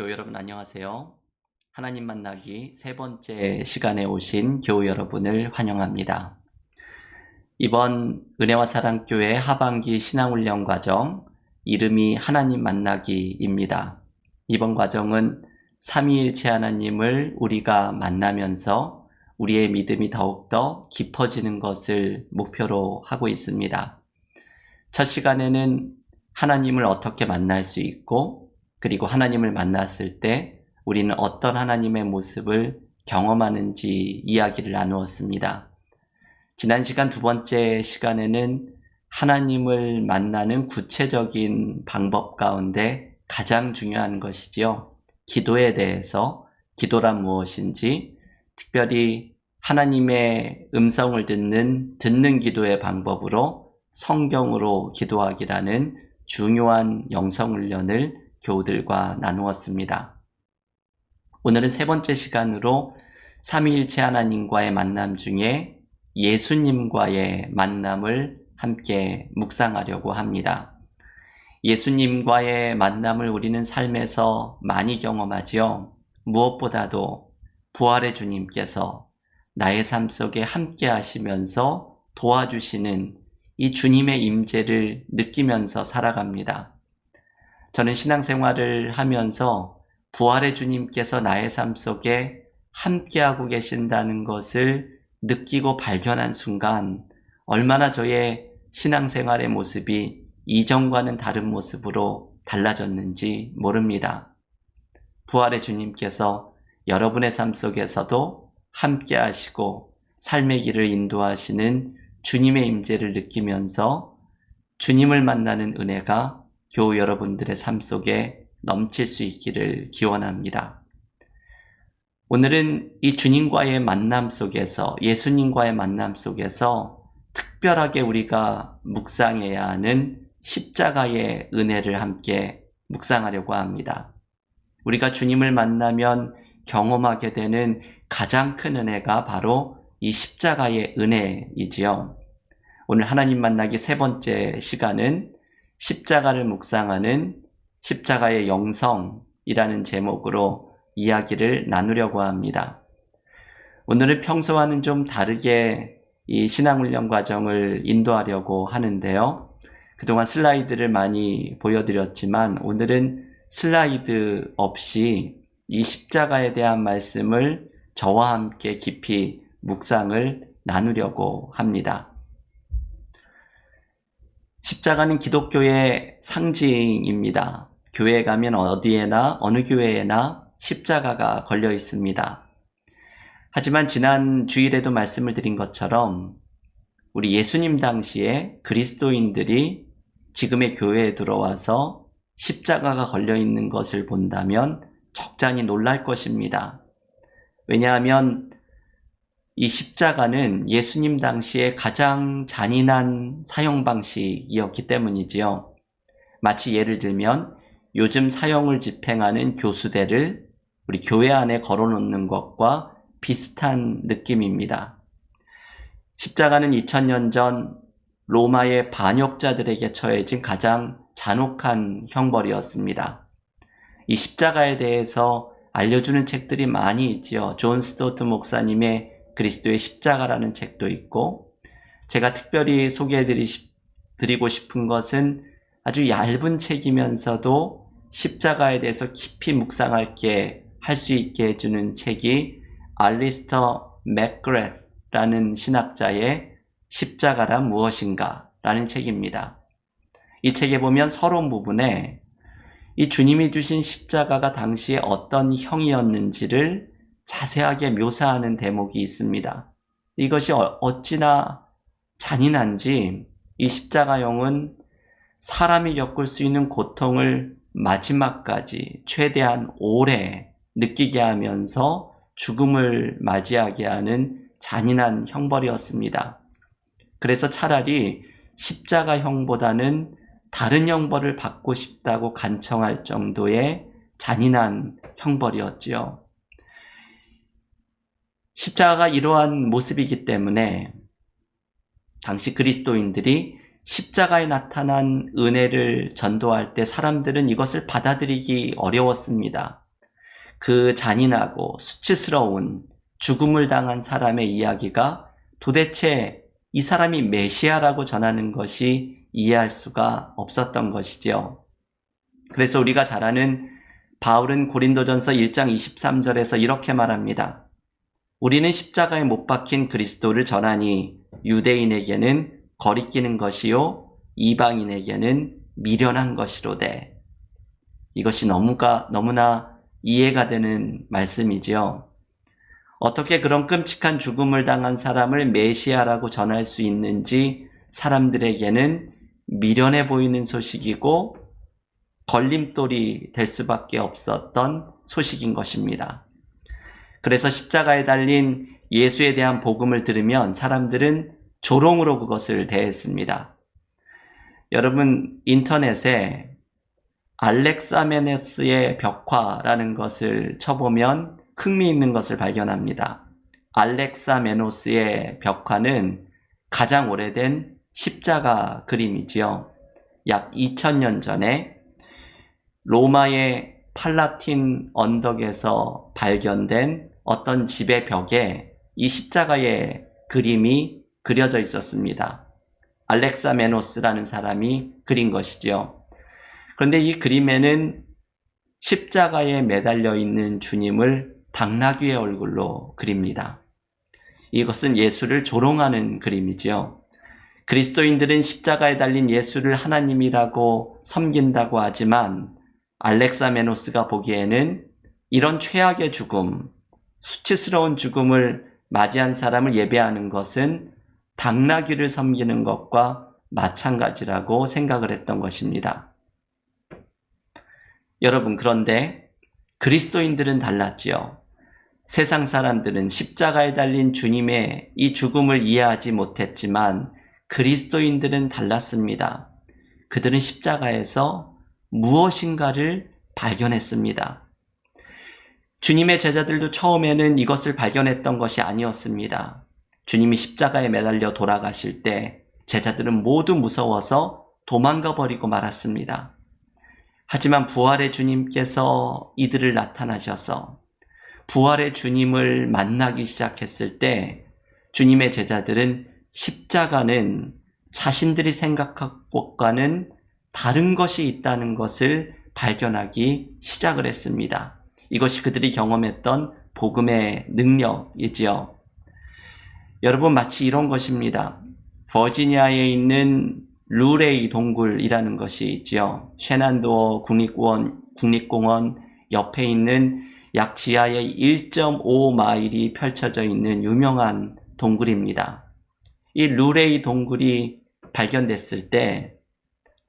교우 여러분 안녕하세요. 하나님 만나기 세 번째 시간에 오신 교우 여러분을 환영합니다. 이번 은혜와 사랑교회 하반기 신앙훈련 과정 이름이 하나님 만나기입니다. 이번 과정은 삼위일체 하나님을 우리가 만나면서 우리의 믿음이 더욱더 깊어지는 것을 목표로 하고 있습니다. 첫 시간에는 하나님을 어떻게 만날 수 있고 그리고 하나님을 만났을 때 우리는 어떤 하나님의 모습을 경험하는지 이야기를 나누었습니다. 지난 시간 두 번째 시간에는 하나님을 만나는 구체적인 방법 가운데 가장 중요한 것이지요. 기도에 대해서 기도란 무엇인지, 특별히 하나님의 음성을 듣는 기도의 방법으로 성경으로 기도하기라는 중요한 영성훈련을 교우들과 나누었습니다. 오늘은 세 번째 시간으로 삼위일체 하나님과의 만남 중에 예수님과의 만남을 함께 묵상하려고 합니다. 예수님과의 만남을 우리는 삶에서 많이 경험하지요. 무엇보다도 부활의 주님께서 나의 삶 속에 함께 하시면서 도와주시는 이 주님의 임재를 느끼면서 살아갑니다. 저는 신앙생활을 하면서 부활의 주님께서 나의 삶 속에 함께하고 계신다는 것을 느끼고 발견한 순간 얼마나 저의 신앙생활의 모습이 이전과는 다른 모습으로 달라졌는지 모릅니다. 부활의 주님께서 여러분의 삶 속에서도 함께하시고 삶의 길을 인도하시는 주님의 임재를 느끼면서 주님을 만나는 은혜가 교우 여러분들의 삶 속에 넘칠 수 있기를 기원합니다. 오늘은 이 주님과의 만남 속에서, 예수님과의 만남 속에서 특별하게 우리가 묵상해야 하는 십자가의 은혜를 함께 묵상하려고 합니다. 우리가 주님을 만나면 경험하게 되는 가장 큰 은혜가 바로 이 십자가의 은혜이지요. 오늘 하나님 만나기 세 번째 시간은 십자가를 묵상하는 십자가의 영성이라는 제목으로 이야기를 나누려고 합니다. 오늘은 평소와는 좀 다르게 이 신앙훈련 과정을 인도하려고 하는데요. 그동안 슬라이드를 많이 보여드렸지만 오늘은 슬라이드 없이 이 십자가에 대한 말씀을 저와 함께 깊이 묵상을 나누려고 합니다. 십자가는 기독교의 상징입니다. 교회에 가면 어디에나 어느 교회에나 십자가가 걸려 있습니다. 하지만 지난 주일에도 말씀을 드린 것처럼 우리 예수님 당시에 그리스도인들이 지금의 교회에 들어와서 십자가가 걸려 있는 것을 본다면 적잖이 놀랄 것입니다. 왜냐하면 이 십자가는 예수님 당시에 가장 잔인한 사형 방식이었기 때문이지요. 마치 예를 들면 요즘 사형을 집행하는 교수대를 우리 교회 안에 걸어놓는 것과 비슷한 느낌입니다. 십자가는 2000년 전 로마의 반역자들에게 처해진 가장 잔혹한 형벌이었습니다. 이 십자가에 대해서 알려주는 책들이 많이 있지요. 존 스토트 목사님의 그리스도의 십자가라는 책도 있고, 제가 특별히 소개해드리고 싶은 것은 아주 얇은 책이면서도 십자가에 대해서 깊이 묵상할 수 있게 해주는 책이 알리스터 맥그레스라는 신학자의 십자가란 무엇인가 라는 책입니다. 이 책에 보면 서론 부분에 이 주님이 주신 십자가가 당시에 어떤 형이었는지를 자세하게 묘사하는 대목이 있습니다. 이것이 어찌나 잔인한지 이 십자가형은 사람이 겪을 수 있는 고통을 마지막까지 최대한 오래 느끼게 하면서 죽음을 맞이하게 하는 잔인한 형벌이었습니다. 그래서 차라리 십자가형보다는 다른 형벌을 받고 싶다고 간청할 정도의 잔인한 형벌이었지요. 십자가가 이러한 모습이기 때문에 당시 그리스도인들이 십자가에 나타난 은혜를 전도할 때 사람들은 이것을 받아들이기 어려웠습니다. 그 잔인하고 수치스러운 죽음을 당한 사람의 이야기가 도대체 이 사람이 메시아라고 전하는 것이 이해할 수가 없었던 것이죠. 그래서 우리가 잘 아는 바울은 고린도전서 1장 23절에서 이렇게 말합니다. 우리는 십자가에 못 박힌 그리스도를 전하니 유대인에게는 거리끼는 것이요 이방인에게는 미련한 것이로되. 이것이 너무나 이해가 되는 말씀이지요. 어떻게 그런 끔찍한 죽음을 당한 사람을 메시아라고 전할 수 있는지 사람들에게는 미련해 보이는 소식이고 걸림돌이 될 수밖에 없었던 소식인 것입니다. 그래서 십자가에 달린 예수에 대한 복음을 들으면 사람들은 조롱으로 그것을 대했습니다. 여러분, 인터넷에 알렉사메노스의 벽화라는 것을 쳐보면 흥미있는 것을 발견합니다. 알렉사메노스의 벽화는 가장 오래된 십자가 그림이지요. 약 2000년 전에 로마의 팔라틴 언덕에서 발견된 어떤 집의 벽에 이 십자가의 그림이 그려져 있었습니다. 알렉사메노스라는 사람이 그린 것이죠. 그런데 이 그림에는 십자가에 매달려 있는 주님을 당나귀의 얼굴로 그립니다. 이것은 예수를 조롱하는 그림이지요. 그리스도인들은 십자가에 달린 예수를 하나님이라고 섬긴다고 하지만 알렉사메노스가 보기에는 이런 최악의 죽음, 수치스러운 죽음을 맞이한 사람을 예배하는 것은 당나귀를 섬기는 것과 마찬가지라고 생각을 했던 것입니다. 여러분, 그런데 그리스도인들은 달랐지요. 세상 사람들은 십자가에 달린 주님의 이 죽음을 이해하지 못했지만 그리스도인들은 달랐습니다. 그들은 십자가에서 무엇인가를 발견했습니다. 주님의 제자들도 처음에는 이것을 발견했던 것이 아니었습니다. 주님이 십자가에 매달려 돌아가실 때 제자들은 모두 무서워서 도망가 버리고 말았습니다. 하지만 부활의 주님께서 이들을 나타나셔서 부활의 주님을 만나기 시작했을 때 주님의 제자들은 십자가는 자신들이 생각한 것과는 다른 것이 있다는 것을 발견하기 시작을 했습니다. 이것이 그들이 경험했던 복음의 능력이지요. 여러분, 마치 이런 것입니다. 버지니아에 있는 루레이 동굴이라는 것이 있지요. 셰난도어 국립공원 옆에 있는 약 지하에 1.5마일이 펼쳐져 있는 유명한 동굴입니다. 이 루레이 동굴이 발견됐을 때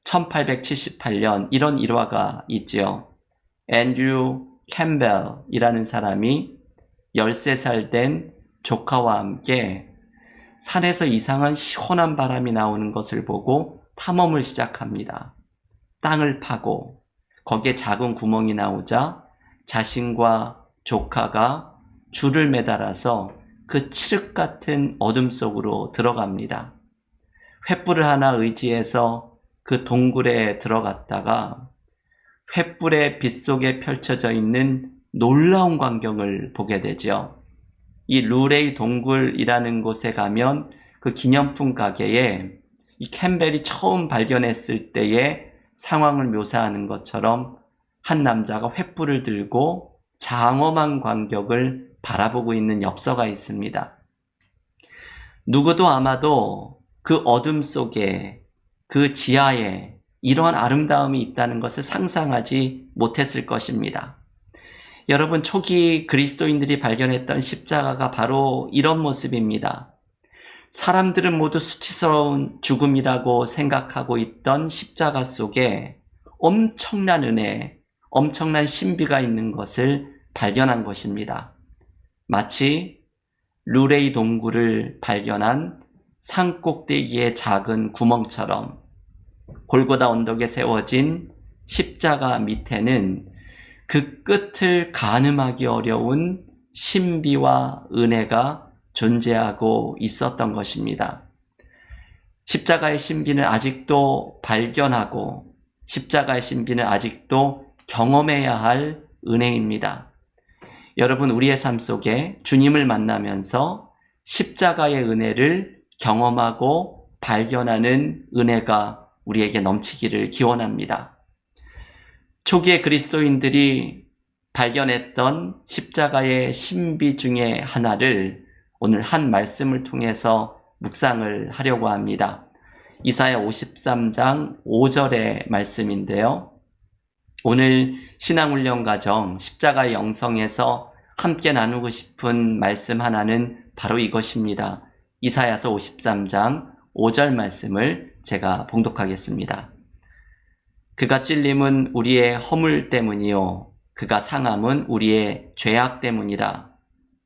1878년 이런 일화가 있지요. 앤드류 캠벨이라는 사람이 13살 된 조카와 함께 산에서 이상한 시원한 바람이 나오는 것을 보고 탐험을 시작합니다. 땅을 파고 거기에 작은 구멍이 나오자 자신과 조카가 줄을 매달아서 그 칠흑 같은 어둠 속으로 들어갑니다. 횃불을 하나 의지해서 그 동굴에 들어갔다가 횃불의 빛 속에 펼쳐져 있는 놀라운 광경을 보게 되죠. 이 루레이 동굴이라는 곳에 가면 그 기념품 가게에 이 캠벨이 처음 발견했을 때의 상황을 묘사하는 것처럼 한 남자가 횃불을 들고 장엄한 광경을 바라보고 있는 엽서가 있습니다. 누구도 아마도 그 어둠 속에 그 지하에 이러한 아름다움이 있다는 것을 상상하지 못했을 것입니다. 여러분, 초기 그리스도인들이 발견했던 십자가가 바로 이런 모습입니다. 사람들은 모두 수치스러운 죽음이라고 생각하고 있던 십자가 속에 엄청난 은혜, 엄청난 신비가 있는 것을 발견한 것입니다. 마치 루레이 동굴을 발견한 산 꼭대기의 작은 구멍처럼 골고다 언덕에 세워진 십자가 밑에는 그 끝을 가늠하기 어려운 신비와 은혜가 존재하고 있었던 것입니다. 십자가의 신비는 아직도 발견하고 십자가의 신비는 아직도 경험해야 할 은혜입니다. 여러분, 우리의 삶 속에 주님을 만나면서 십자가의 은혜를 경험하고 발견하는 은혜가 우리에게 넘치기를 기원합니다. 초기의 그리스도인들이 발견했던 십자가의 신비 중에 하나를 오늘 한 말씀을 통해서 묵상을 하려고 합니다. 이사야 53장 5절의 말씀인데요. 오늘 신앙훈련 과정 십자가 영성에서 함께 나누고 싶은 말씀 하나는 바로 이것입니다. 이사야서 53장 5절 말씀을 제가 봉독하겠습니다. 그가 찔림은 우리의 허물 때문이요 그가 상함은 우리의 죄악 때문이라.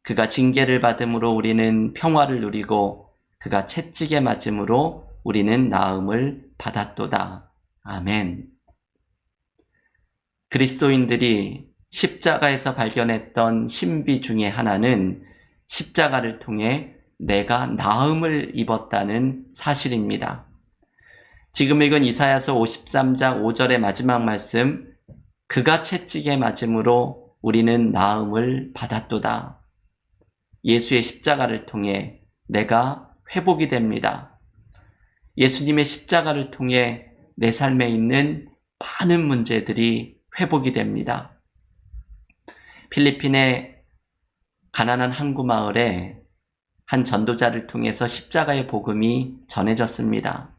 그가 징계를 받음으로 우리는 평화를 누리고 그가 채찍에 맞음으로 우리는 나음을 받았도다. 아멘. 그리스도인들이 십자가에서 발견했던 신비 중에 하나는 십자가를 통해 내가 나음을 입었다는 사실입니다. 지금 읽은 이사야서 53장 5절의 마지막 말씀, 그가 채찍에 맞음으로 우리는 나음을 받았도다. 예수의 십자가를 통해 내가 회복이 됩니다. 예수님의 십자가를 통해 내 삶에 있는 많은 문제들이 회복이 됩니다. 필리핀의 가난한 항구 마을에 한 전도자를 통해서 십자가의 복음이 전해졌습니다.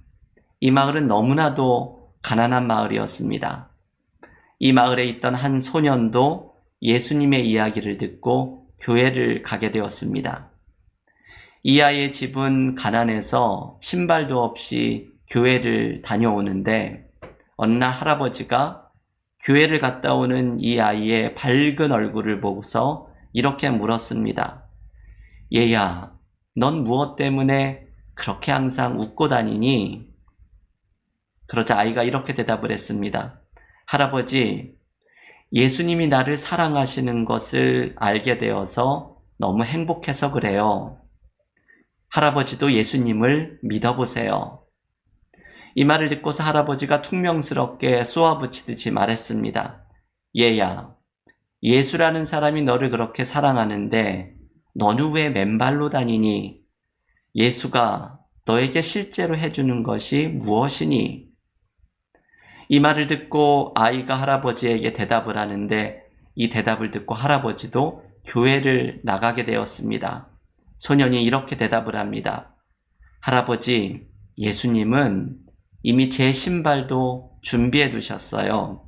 이 마을은 너무나도 가난한 마을이었습니다. 이 마을에 있던 한 소년도 예수님의 이야기를 듣고 교회를 가게 되었습니다. 이 아이의 집은 가난해서 신발도 없이 교회를 다녀오는데 어느 날 할아버지가 교회를 갔다 오는 이 아이의 밝은 얼굴을 보고서 이렇게 물었습니다. 얘야, 넌 무엇 때문에 그렇게 항상 웃고 다니니? 그러자 아이가 이렇게 대답을 했습니다. 할아버지, 예수님이 나를 사랑하시는 것을 알게 되어서 너무 행복해서 그래요. 할아버지도 예수님을 믿어보세요. 이 말을 듣고서 할아버지가 퉁명스럽게 쏘아붙이듯이 말했습니다. 얘야, 예수라는 사람이 너를 그렇게 사랑하는데 너는 왜 맨발로 다니니? 예수가 너에게 실제로 해주는 것이 무엇이니? 이 말을 듣고 아이가 할아버지에게 대답을 하는데 이 대답을 듣고 할아버지도 교회를 나가게 되었습니다. 소년이 이렇게 대답을 합니다. 할아버지, 예수님은 이미 제 신발도 준비해 두셨어요.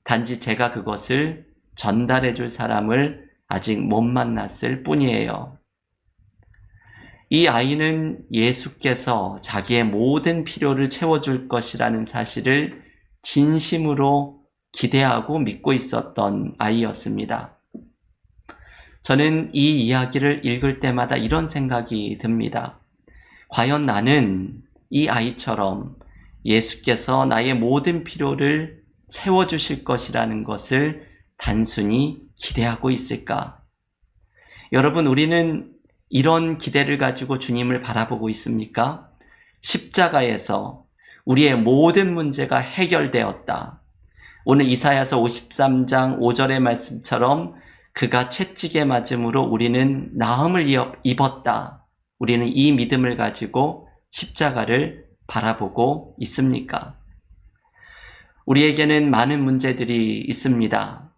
단지 제가 그것을 전달해 줄 사람을 아직 못 만났을 뿐이에요. 이 아이는 예수께서 자기의 모든 필요를 채워줄 것이라는 사실을 진심으로 기대하고 믿고 있었던 아이였습니다. 저는 이 이야기를 읽을 때마다 이런 생각이 듭니다. 과연 나는 이 아이처럼 예수께서 나의 모든 필요를 채워주실 것이라는 것을 단순히 기대하고 있을까? 여러분, 우리는 이런 기대를 가지고 주님을 바라보고 있습니까? 십자가에서 우리의 모든 문제가 해결되었다. 오늘 이사야서 53장 5절의 말씀처럼 그가 채찍에 맞음으로 우리는 나음을 입었다. 우리는 이 믿음을 가지고 십자가를 바라보고 있습니까? 우리에게는 많은 문제들이 있습니다.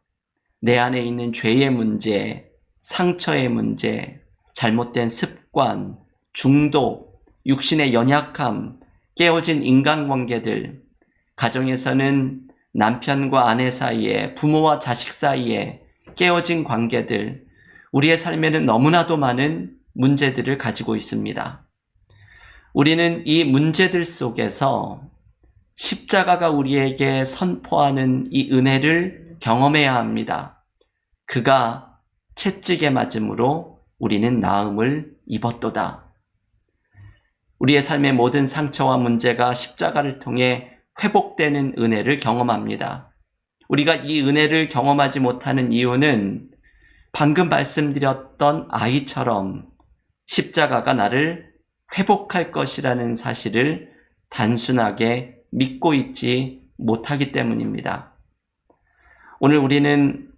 내 안에 있는 죄의 문제, 상처의 문제, 잘못된 습관, 중독, 육신의 연약함, 깨어진 인간관계들, 가정에서는 남편과 아내 사이에, 부모와 자식 사이에 깨어진 관계들, 우리의 삶에는 너무나도 많은 문제들을 가지고 있습니다. 우리는 이 문제들 속에서 십자가가 우리에게 선포하는 이 은혜를 경험해야 합니다. 그가 채찍에 맞음으로 우리는 나음을 입었도다. 우리의 삶의 모든 상처와 문제가 십자가를 통해 회복되는 은혜를 경험합니다. 우리가 이 은혜를 경험하지 못하는 이유는 방금 말씀드렸던 아이처럼 십자가가 나를 회복할 것이라는 사실을 단순하게 믿고 있지 못하기 때문입니다. 오늘 우리는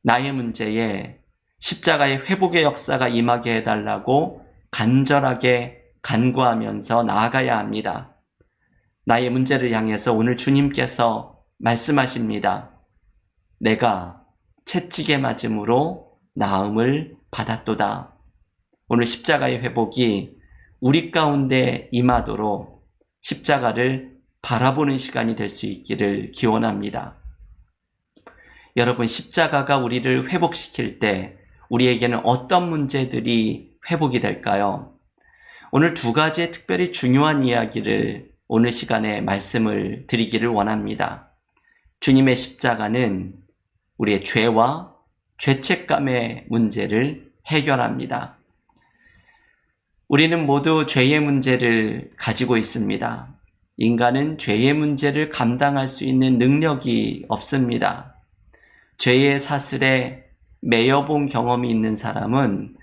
나의 문제에 십자가의 회복의 역사가 임하게 해달라고 간절하게 간구하면서 나아가야 합니다. 나의 문제를 향해서 오늘 주님께서 말씀하십니다. 내가 채찍에 맞음으로 나음을 받았도다. 오늘 십자가의 회복이 우리 가운데 임하도록 십자가를 바라보는 시간이 될 수 있기를 기원합니다. 여러분, 십자가가 우리를 회복시킬 때 우리에게는 어떤 문제들이 회복이 될까요? 오늘 두 가지의 특별히 중요한 이야기를 오늘 시간에 말씀을 드리기를 원합니다. 주님의 십자가는 우리의 죄와 죄책감의 문제를 해결합니다. 우리는 모두 죄의 문제를 가지고 있습니다. 인간은 죄의 문제를 감당할 수 있는 능력이 없습니다. 죄의 사슬에 매여본 경험이 있는 사람은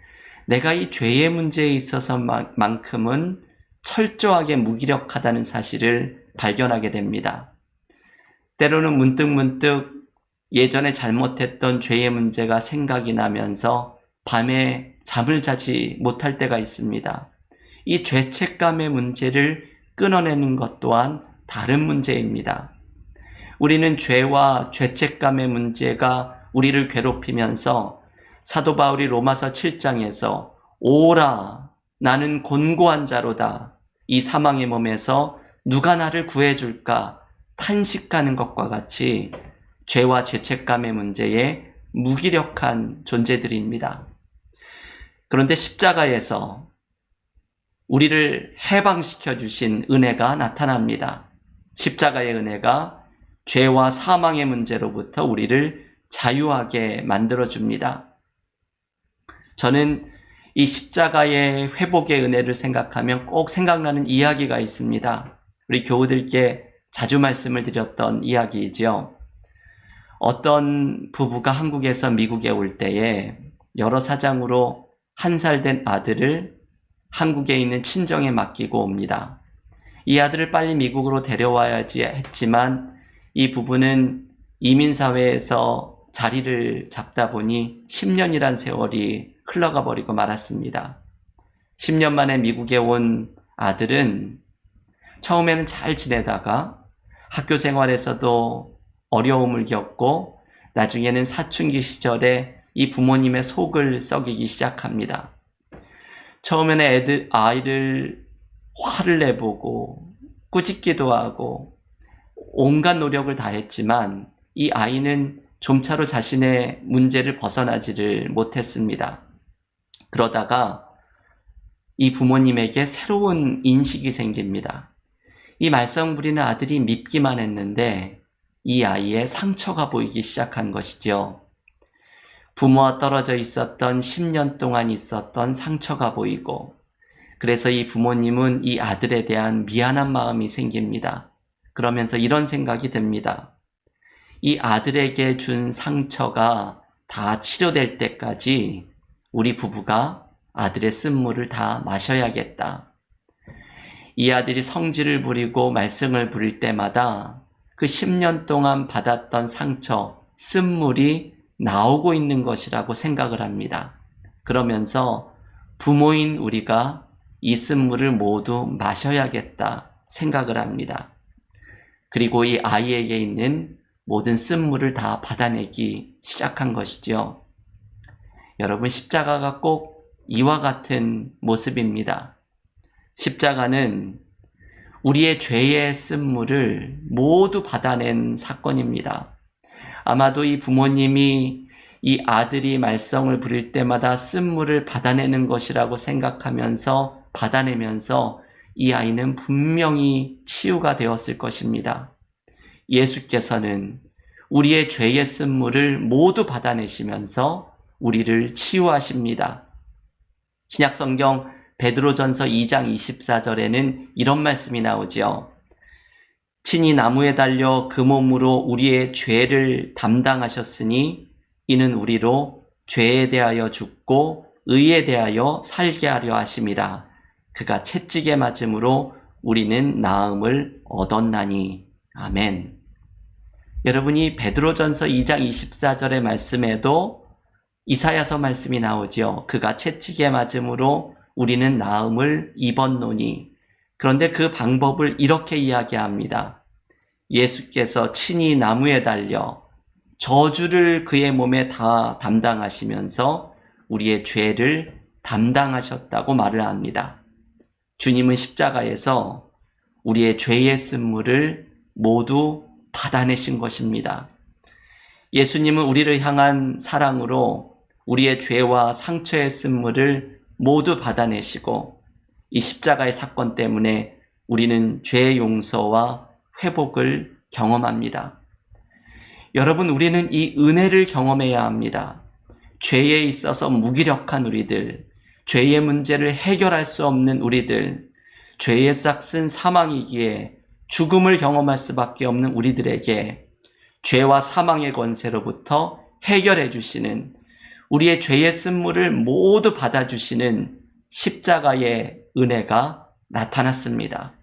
내가 이 죄의 문제에 있어서만큼은 철저하게 무기력하다는 사실을 발견하게 됩니다. 때로는 문득문득 예전에 잘못했던 죄의 문제가 생각이 나면서 밤에 잠을 자지 못할 때가 있습니다. 이 죄책감의 문제를 끊어내는 것 또한 다른 문제입니다. 우리는 죄와 죄책감의 문제가 우리를 괴롭히면서 사도 바울이 로마서 7장에서 오라 나는 곤고한 자로다 이 사망의 몸에서 누가 나를 구해줄까 탄식하는 것과 같이 죄와 죄책감의 문제에 무기력한 존재들입니다. 그런데 십자가에서 우리를 해방시켜 주신 은혜가 나타납니다. 십자가의 은혜가 죄와 사망의 문제로부터 우리를 자유하게 만들어줍니다. 저는 이 십자가의 회복의 은혜를 생각하면 꼭 생각나는 이야기가 있습니다. 우리 교우들께 자주 말씀을 드렸던 이야기이지요. 어떤 부부가 한국에서 미국에 올 때에 여러 사정으로 1살 된 아들을 한국에 있는 친정에 맡기고 옵니다. 이 아들을 빨리 미국으로 데려와야지 했지만 이 부부는 이민사회에서 자리를 잡다 보니 10년이란 세월이 흘러가 버리고 말았습니다. 10년 만에 미국에 온 아들은 처음에는 잘 지내다가 학교 생활에서도 어려움을 겪고 나중에는 사춘기 시절에 이 부모님의 속을 썩이기 시작합니다. 처음에는 아이를 화를 내보고 꾸짖기도 하고 온갖 노력을 다했지만 이 아이는 좀차로 자신의 문제를 벗어나지를 못했습니다. 그러다가 이 부모님에게 새로운 인식이 생깁니다. 이 말썽 부리는 아들이 밉기만 했는데 이 아이의 상처가 보이기 시작한 것이죠. 부모와 떨어져 있었던 10년 동안 있었던 상처가 보이고 그래서 이 부모님은 이 아들에 대한 미안한 마음이 생깁니다. 그러면서 이런 생각이 듭니다. 이 아들에게 준 상처가 다 치료될 때까지 우리 부부가 아들의 쓴물을 다 마셔야겠다. 이 아들이 성질을 부리고 말썽을 부릴 때마다 그 10년 동안 받았던 상처, 쓴물이 나오고 있는 것이라고 생각을 합니다. 그러면서 부모인 우리가 이 쓴물을 모두 마셔야겠다 생각을 합니다. 그리고 이 아이에게 있는 모든 쓴물을 다 받아내기 시작한 것이죠. 여러분, 십자가가 꼭 이와 같은 모습입니다. 십자가는 우리의 죄의 쓴물을 모두 받아낸 사건입니다. 아마도 이 부모님이 이 아들이 말썽을 부릴 때마다 쓴물을 받아내는 것이라고 생각하면서 받아내면서 이 아이는 분명히 치유가 되었을 것입니다. 예수께서는 우리의 죄의 쓴물을 모두 받아내시면서 우리를 치유하십니다. 신약성경 베드로전서 2장 24절에는 이런 말씀이 나오지요. 친히 나무에 달려 그 몸으로 우리의 죄를 담당하셨으니 이는 우리로 죄에 대하여 죽고 의에 대하여 살게 하려 하심이라. 그가 채찍에 맞음으로 우리는 나음을 얻었나니. 아멘. 여러분이 베드로전서 2장 24절의 말씀에도 이사야서 말씀이 나오죠. 그가 채찍에 맞음으로 우리는 나음을 입었노니. 그런데 그 방법을 이렇게 이야기합니다. 예수께서 친히 나무에 달려 저주를 그의 몸에 다 담당하시면서 우리의 죄를 담당하셨다고 말을 합니다. 주님은 십자가에서 우리의 죄의 쓴물을 모두 받아내신 것입니다. 예수님은 우리를 향한 사랑으로 우리의 죄와 상처의 쓴물을 모두 받아내시고 이 십자가의 사건 때문에 우리는 죄의 용서와 회복을 경험합니다. 여러분, 우리는 이 은혜를 경험해야 합니다. 죄에 있어서 무기력한 우리들, 죄의 문제를 해결할 수 없는 우리들, 죄의 싹슨 사망이기에 죽음을 경험할 수밖에 없는 우리들에게 죄와 사망의 권세로부터 해결해 주시는, 우리의 죄의 쓴물을 모두 받아주시는 십자가의 은혜가 나타났습니다.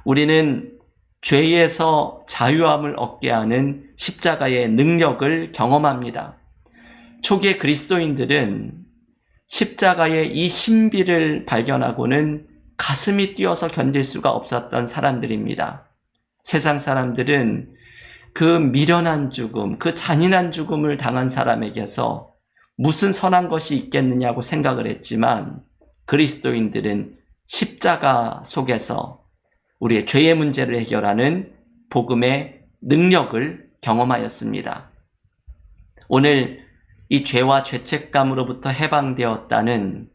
우리는 죄에서 자유함을 얻게 하는 십자가의 능력을 경험합니다. 초기의 그리스도인들은 십자가의 이 신비를 발견하고는 가슴이 뛰어서 견딜 수가 없었던 사람들입니다. 세상 사람들은 그 미련한 죽음, 그 잔인한 죽음을 당한 사람에게서 무슨 선한 것이 있겠느냐고 생각을 했지만 그리스도인들은 십자가 속에서 우리의 죄의 문제를 해결하는 복음의 능력을 경험하였습니다. 오늘 이 죄와 죄책감으로부터 해방되었다는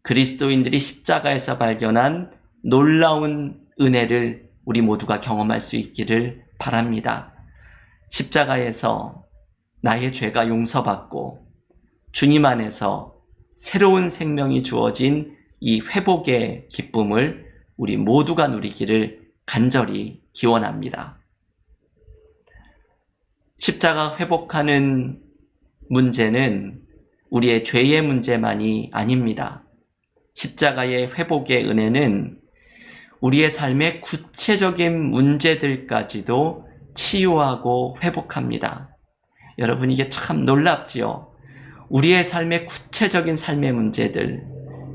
그리스도인들이 십자가에서 발견한 놀라운 은혜를 우리 모두가 경험할 수 있기를 바랍니다. 십자가에서 나의 죄가 용서받고 주님 안에서 새로운 생명이 주어진 이 회복의 기쁨을 우리 모두가 누리기를 간절히 기원합니다. 십자가 회복하는 문제는 우리의 죄의 문제만이 아닙니다. 십자가의 회복의 은혜는 우리의 삶의 구체적인 문제들까지도 치유하고 회복합니다. 여러분, 이게 참 놀랍지요? 우리의 삶의 구체적인 삶의 문제들,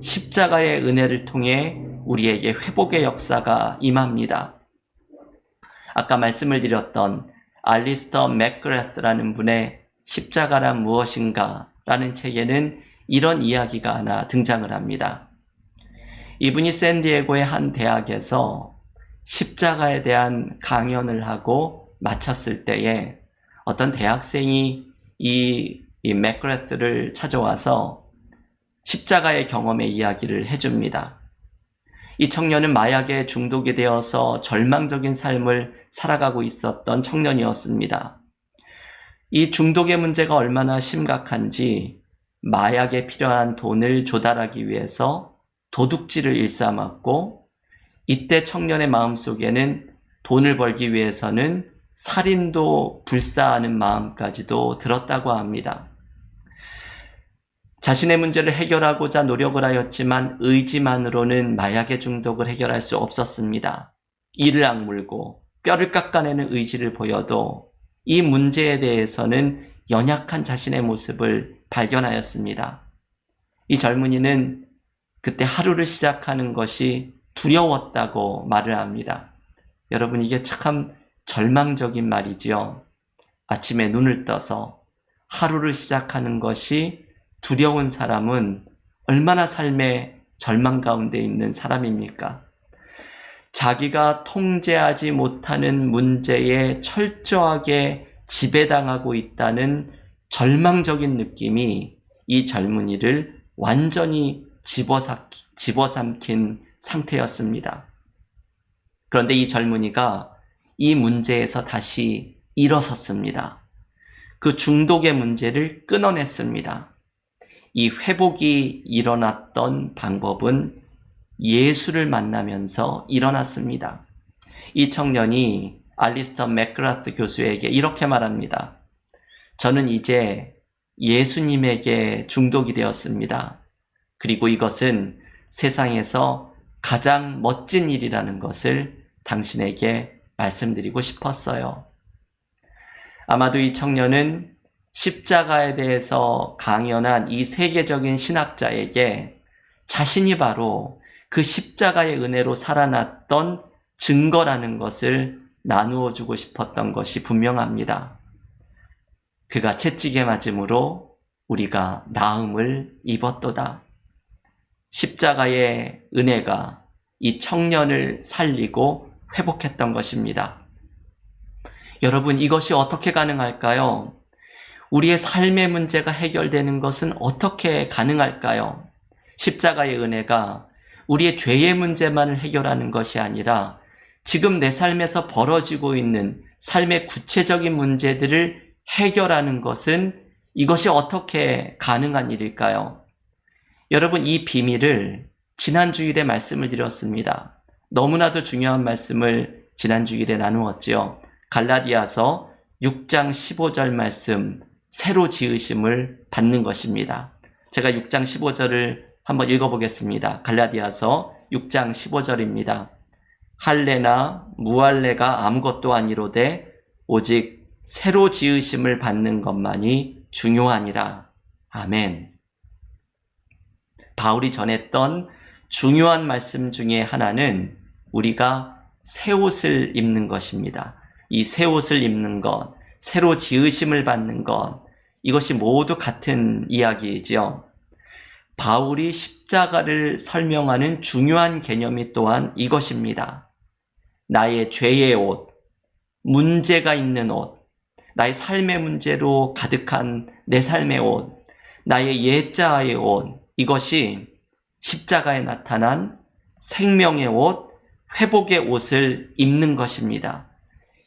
십자가의 은혜를 통해 우리에게 회복의 역사가 임합니다. 아까 말씀을 드렸던 알리스터 맥그레스라는 분의 십자가란 무엇인가 라는 책에는 이런 이야기가 하나 등장을 합니다. 이분이 샌디에고의 한 대학에서 십자가에 대한 강연을 하고 마쳤을 때에 어떤 대학생이 이 맥그레스를 찾아와서 십자가의 경험의 이야기를 해줍니다. 이 청년은 마약에 중독이 되어서 절망적인 삶을 살아가고 있었던 청년이었습니다. 이 중독의 문제가 얼마나 심각한지 마약에 필요한 돈을 조달하기 위해서 도둑질을 일삼았고, 이때 청년의 마음속에는 돈을 벌기 위해서는 살인도 불사하는 마음까지도 들었다고 합니다. 자신의 문제를 해결하고자 노력을 하였지만 의지만으로는 마약의 중독을 해결할 수 없었습니다. 이를 악물고 뼈를 깎아내는 의지를 보여도 이 문제에 대해서는 연약한 자신의 모습을 발견하였습니다. 이 젊은이는 그때 하루를 시작하는 것이 두려웠다고 말을 합니다. 여러분, 이게 참 절망적인 말이지요. 아침에 눈을 떠서 하루를 시작하는 것이 두려운 사람은 얼마나 삶의 절망 가운데 있는 사람입니까? 자기가 통제하지 못하는 문제에 철저하게 지배당하고 있다는 절망적인 느낌이 이 젊은이를 완전히 집어삼킨 상태였습니다. 그런데 이 젊은이가 이 문제에서 다시 일어섰습니다. 그 중독의 문제를 끊어냈습니다. 이 회복이 일어났던 방법은 예수를 만나면서 일어났습니다. 이 청년이 알리스터 맥그라스 교수에게 이렇게 말합니다. 저는 이제 예수님에게 중독이 되었습니다. 그리고 이것은 세상에서 가장 멋진 일이라는 것을 당신에게 말씀드리고 싶었어요. 아마도 이 청년은 십자가에 대해서 강연한 이 세계적인 신학자에게 자신이 바로 그 십자가의 은혜로 살아났던 증거라는 것을 나누어 주고 싶었던 것이 분명합니다. 그가 채찍에 맞음으로 우리가 나음을 입었도다. 십자가의 은혜가 이 청년을 살리고 회복했던 것입니다. 여러분, 이것이 어떻게 가능할까요? 우리의 삶의 문제가 해결되는 것은 어떻게 가능할까요? 십자가의 은혜가 우리의 죄의 문제만을 해결하는 것이 아니라 지금 내 삶에서 벌어지고 있는 삶의 구체적인 문제들을 해결하는 것은 이것이 어떻게 가능한 일일까요? 여러분, 이 비밀을 지난 주일에 말씀을 드렸습니다. 너무나도 중요한 말씀을 지난 주일에 나누었지요. 갈라디아서 6장 15절 말씀, 새로 지으심을 받는 것입니다. 제가 6장 15절을 한번 읽어보겠습니다. 갈라디아서 6장 15절입니다. 할례나 무할례가 아무것도 아니로되 오직 새로 지으심을 받는 것만이 중요하니라. 아멘. 바울이 전했던 중요한 말씀 중에 하나는 우리가 새 옷을 입는 것입니다. 이 새 옷을 입는 것, 새로 지으심을 받는 것, 이것이 모두 같은 이야기이지요. 바울이 십자가를 설명하는 중요한 개념이 또한 이것입니다. 나의 죄의 옷, 문제가 있는 옷, 나의 삶의 문제로 가득한 내 삶의 옷, 나의 옛자의 옷, 이것이 십자가에 나타난 생명의 옷, 회복의 옷을 입는 것입니다.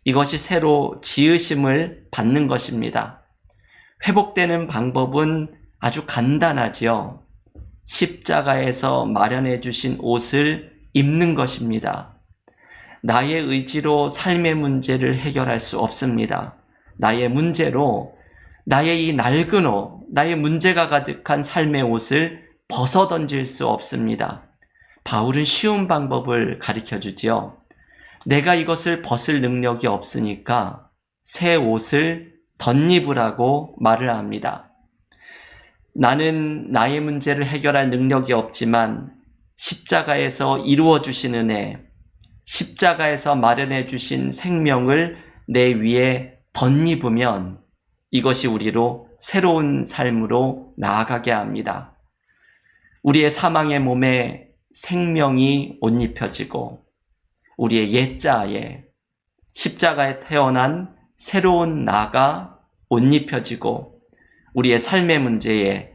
이것이 새로 지으심을 받는 것입니다. 회복되는 방법은 아주 간단하지요. 십자가에서 마련해 주신 옷을 입는 것입니다. 나의 의지로 삶의 문제를 해결할 수 없습니다. 나의 문제로 나의 이 낡은 옷, 나의 문제가 가득한 삶의 옷을 벗어던질 수 없습니다. 바울은 쉬운 방법을 가르쳐 주지요. 내가 이것을 벗을 능력이 없으니까 새 옷을 덧입으라고 말을 합니다. 나는 나의 문제를 해결할 능력이 없지만 십자가에서 이루어 주신 은혜, 십자가에서 마련해 주신 생명을 내 위에 덧입으면 이것이 우리로 새로운 삶으로 나아가게 합니다. 우리의 사망의 몸에 생명이 옷 입혀지고 우리의 옛자에 십자가에 태어난 새로운 나가 옷 입혀지고 우리의 삶의 문제에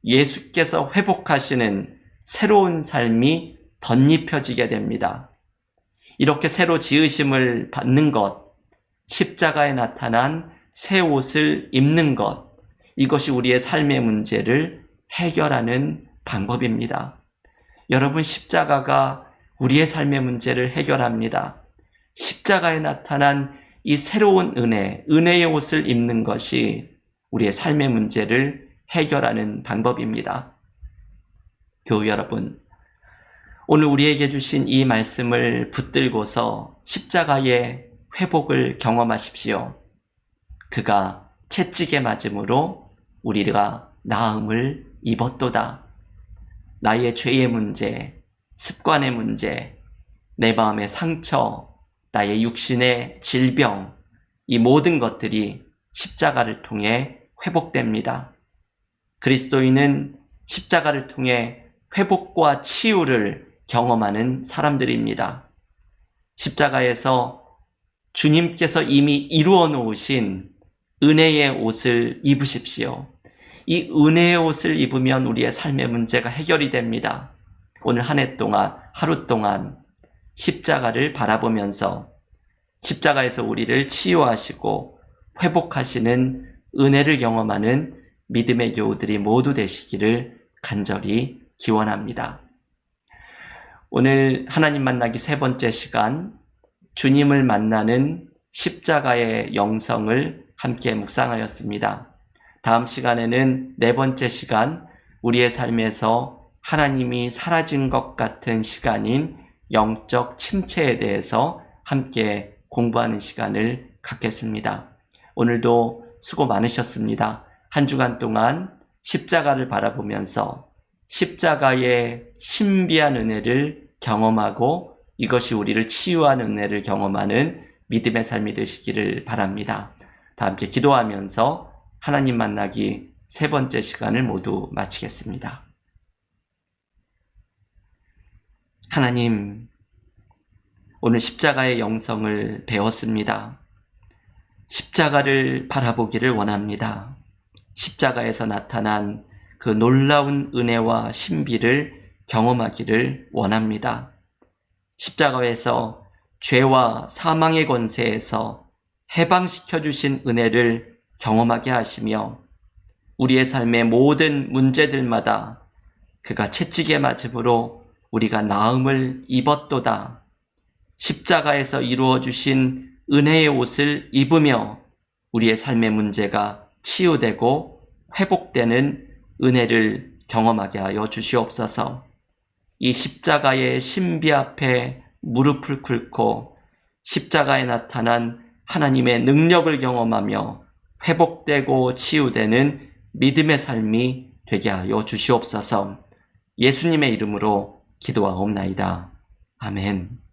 예수께서 회복하시는 새로운 삶이 덧입혀지게 됩니다. 이렇게 새로 지으심을 받는 것, 십자가에 나타난 새 옷을 입는 것, 이것이 우리의 삶의 문제를 해결하는 방법입니다. 여러분, 십자가가 우리의 삶의 문제를 해결합니다. 십자가에 나타난 이 새로운 은혜의 옷을 입는 것이 우리의 삶의 문제를 해결하는 방법입니다. 교우 여러분, 오늘 우리에게 주신 이 말씀을 붙들고서 십자가의 회복을 경험하십시오. 그가 채찍에 맞음으로 우리가 나음을 입었도다. 나의 죄의 문제, 습관의 문제, 내 마음의 상처, 나의 육신의 질병, 이 모든 것들이 십자가를 통해 회복됩니다. 그리스도인은 십자가를 통해 회복과 치유를 경험하는 사람들입니다. 십자가에서 주님께서 이미 이루어 놓으신 은혜의 옷을 입으십시오. 이 은혜의 옷을 입으면 우리의 삶의 문제가 해결이 됩니다. 오늘 한 해 동안, 하루 동안 십자가를 바라보면서 십자가에서 우리를 치유하시고 회복하시는 은혜를 경험하는 믿음의 교우들이 모두 되시기를 간절히 기원합니다. 오늘 하나님 만나기 세 번째 시간, 주님을 만나는 십자가의 영성을 함께 묵상하였습니다. 다음 시간에는 네 번째 시간, 우리의 삶에서 하나님이 사라진 것 같은 시간인 영적 침체에 대해서 함께 공부하는 시간을 갖겠습니다. 오늘도 수고 많으셨습니다. 한 주간 동안 십자가를 바라보면서 십자가의 신비한 은혜를 경험하고 이것이 우리를 치유하는 은혜를 경험하는 믿음의 삶이 되시기를 바랍니다. 다 함께 기도하면서 하나님 만나기 세 번째 시간을 모두 마치겠습니다. 하나님, 오늘 십자가의 영성을 배웠습니다. 십자가를 바라보기를 원합니다. 십자가에서 나타난 그 놀라운 은혜와 신비를 경험하기를 원합니다. 십자가에서 죄와 사망의 권세에서 해방시켜 주신 은혜를 경험하게 하시며 우리의 삶의 모든 문제들마다 그가 채찍에 맞음으로 우리가 나음을 입었도다. 십자가에서 이루어 주신 은혜의 옷을 입으며 우리의 삶의 문제가 치유되고 회복되는 은혜를 경험하게 하여 주시옵소서. 이 십자가의 신비 앞에 무릎을 꿇고 십자가에 나타난 하나님의 능력을 경험하며 회복되고 치유되는 믿음의 삶이 되게 하여 주시옵소서. 예수님의 이름으로 기도하옵나이다. 아멘.